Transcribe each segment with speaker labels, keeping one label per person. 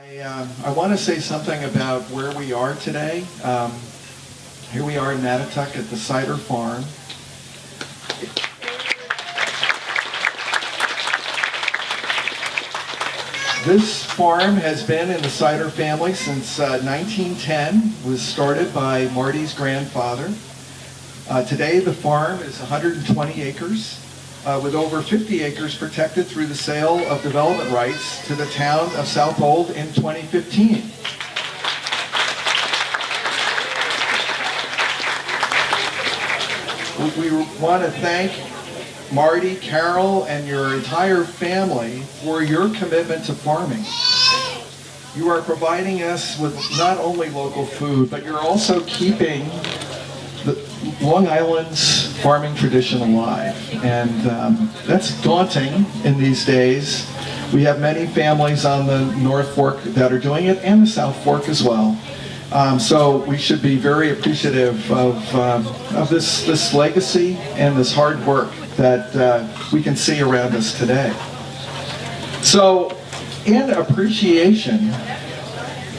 Speaker 1: I want to say something about where we are today. Here we are in Mattituck at the Sidor farm. This farm has been in the Sidor family since 1910. It was started by Marty's grandfather. Today the farm is 120 acres. With over 50 acres protected through the sale of development rights to the town of Southold in 2015. We want to thank Marty, Carol, and your entire family for your commitment to farming. You are providing us with not only local food, but you're also keeping the Long Island's farming tradition alive, and that's daunting in these days. We have many families on the North Fork that are doing it, and the South Fork as well. So we should be very appreciative of this legacy and this hard work that we can see around us today. So, in appreciation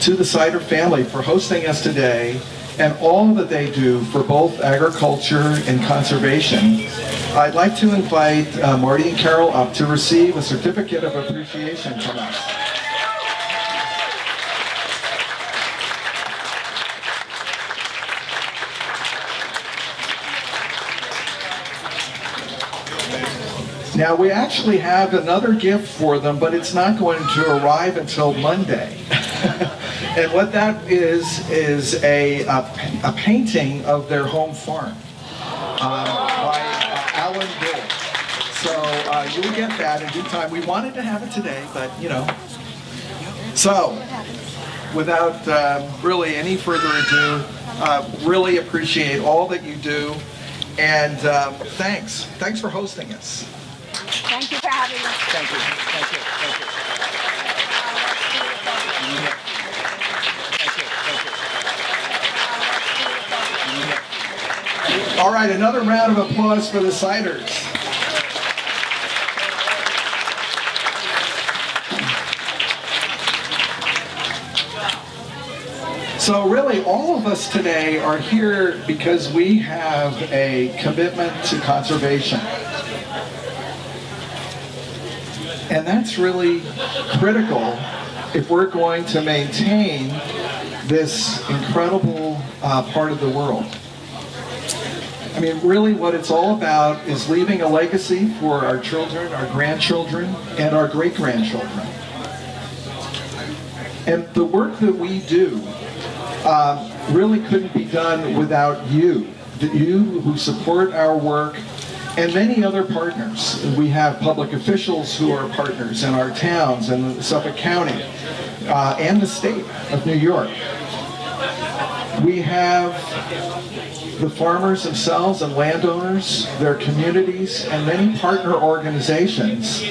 Speaker 1: to the Sidor family for hosting us today, and all that they do for both agriculture and conservation, I'd like to invite Marty and Carol up to receive a certificate of appreciation from us. Now, we actually have another gift for them, but it's not going to arrive until Monday. And what that is a painting of their home farm by Alan Bull. So you'll get that in due time. We wanted to have it today, but you know. So, without really any further ado, really appreciate all that you do, and thanks. Thanks for hosting us.
Speaker 2: Thank you for having us.
Speaker 1: Thank you. Thank you. Thank you. All right, another round of applause for the Sidors. So really, all of us today are here because we have a commitment to conservation. And that's really critical if we're going to maintain this incredible part of the world. I mean, really what it's all about is leaving a legacy for our children, our grandchildren, and our great-grandchildren. And the work that we do really couldn't be done without you, you who support our work, and many other partners. We have public officials who are partners in our towns and Suffolk County and the state of New York. We have the farmers themselves and landowners, their communities, and many partner organizations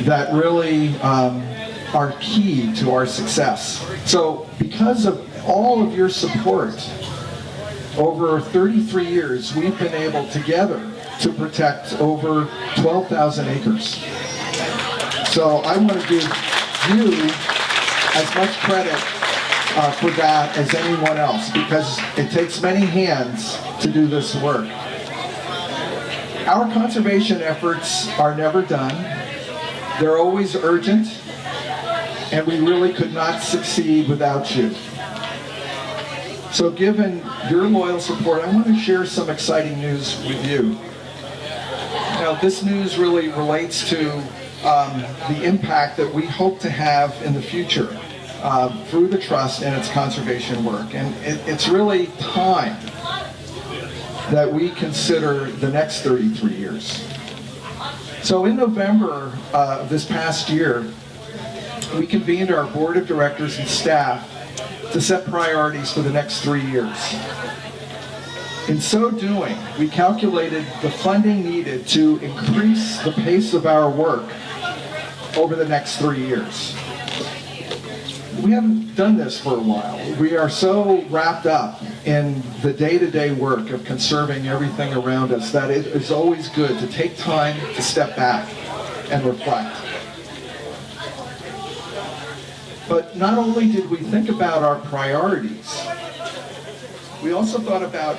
Speaker 1: that really are key to our success. So because of all of your support, over 33 years, we've been able together to protect over 12,000 acres. So I want to give you as much credit for that as anyone else, because it takes many hands to do this work. Our conservation efforts are never done. They're always urgent, and we really could not succeed without you. So given your loyal support, I want to share some exciting news with you. Now, this news really relates to the impact that we hope to have in the future through the Trust and its conservation work. And it's really time that we consider the next 33 years. So in November of this past year, we convened our board of directors and staff to set priorities for the next 3 years. In so doing, we calculated the funding needed to increase the pace of our work over the next 3 years. We haven't done this for a while. We are so wrapped up in the day-to-day work of conserving everything around us that it is always good to take time to step back and reflect. But not only did we think about our priorities, we also thought about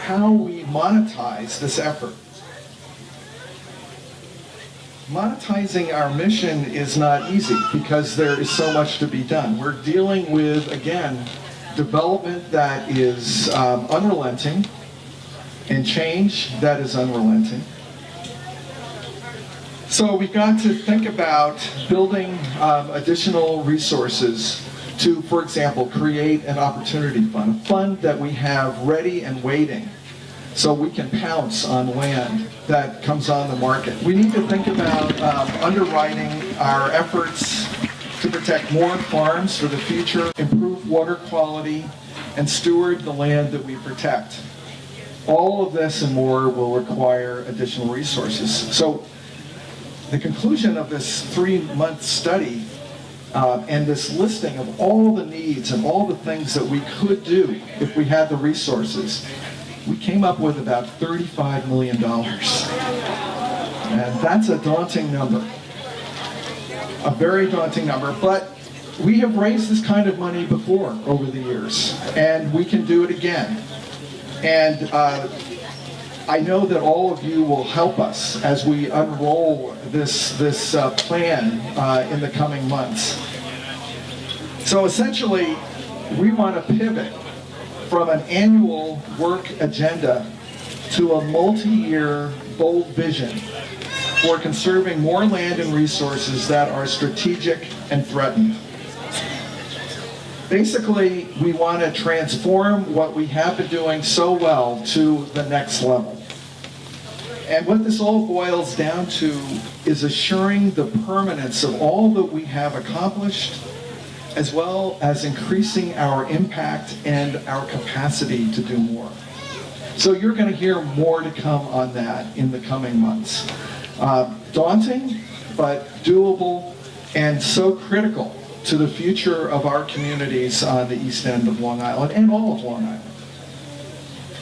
Speaker 1: how we monetize this effort. Monetizing our mission is not easy because there is so much to be done. We're dealing with, again, development that is unrelenting and change that is unrelenting. So we've got to think about building additional resources to, for example, create an opportunity fund, a fund that we have ready and waiting so we can pounce on land that comes on the market. We need to think about underwriting our efforts to protect more farms for the future, improve water quality, and steward the land that we protect. All of this and more will require additional resources. So the conclusion of this 3-month study and this listing of all the needs and all the things that we could do if we had the resources, we came up with about $35 million. And that's a daunting number, a very daunting number, but we have raised this kind of money before over the years, and we can do it again. And I know that all of you will help us as we unroll this plan in the coming months. So essentially, we want to pivot from an annual work agenda to a multi-year bold vision for conserving more land and resources that are strategic and threatened. Basically, we want to transform what we have been doing so well to the next level. And what this all boils down to is assuring the permanence of all that we have accomplished, as well as increasing our impact and our capacity to do more. So you're going to hear more to come on that in the coming months. Daunting, but doable, and so critical to the future of our communities on the east end of Long Island and all of Long Island.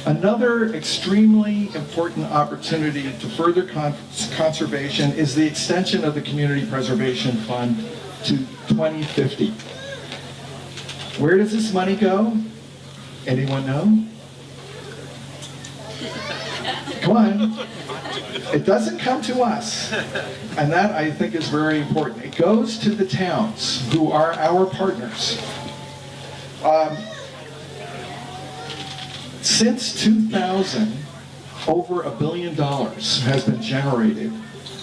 Speaker 1: Another extremely important opportunity to further conservation is the extension of the Community Preservation Fund to 2050. Where does this money go? Anyone know? Come on. It doesn't come to us. And that, I think, is very important. It goes to the towns who are our partners. Since 2000, over $1 billion has been generated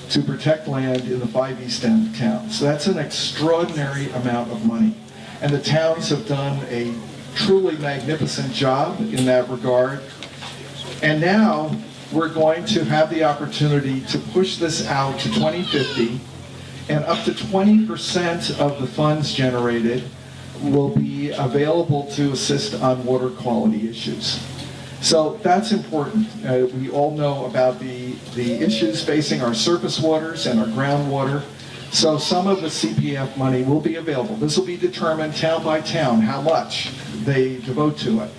Speaker 1: to protect land in the 5 East End towns. So that's an extraordinary amount of money. And the towns have done a truly magnificent job in that regard. And now we're going to have the opportunity to push this out to 2050, and up to 20% of the funds generated will be available to assist on water quality issues. So that's important. We all know about the issues facing our surface waters and our groundwater. So some of the CPF money will be available. This will be determined town by town how much they devote to it.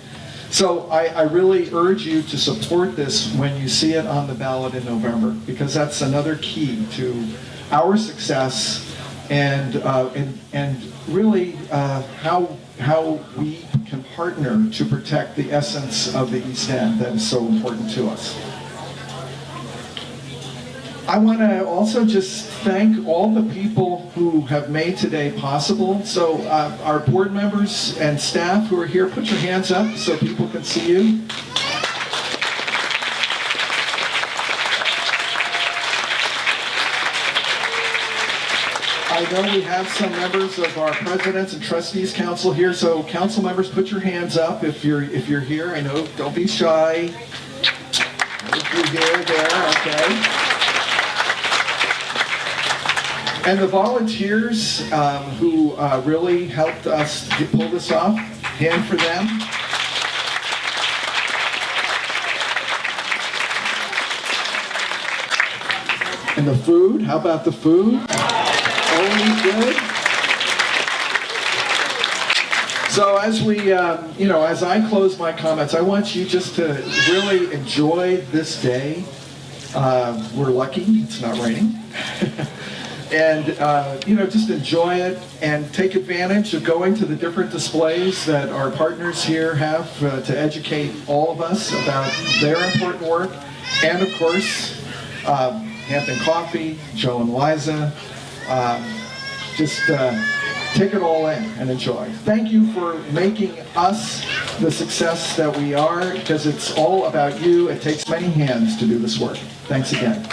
Speaker 1: So I really urge you to support this when you see it on the ballot in November, because that's another key to our success and really how we can partner to protect the essence of the East End that is so important to us. I want to also just thank all the people who have made today possible. So our board members and staff who are here, put your hands up so people can see you. I know we have some members of our Presidents and Trustees Council here, so council members, put your hands up if you're here. I know, don't be shy. If you're here, there, okay. And the volunteers who really helped us pull this off, hand for them. And the food, how about the food? Always good. So as we, as I close my comments, I want you just to really enjoy this day. We're lucky it's not raining. and just enjoy it and take advantage of going to the different displays that our partners here have to educate all of us about their important work. And of course, Hampton Coffee, Joe and Liza, just take it all in and enjoy. Thank you for making us the success that we are, because it's all about you. It takes many hands to do this work. Thanks again.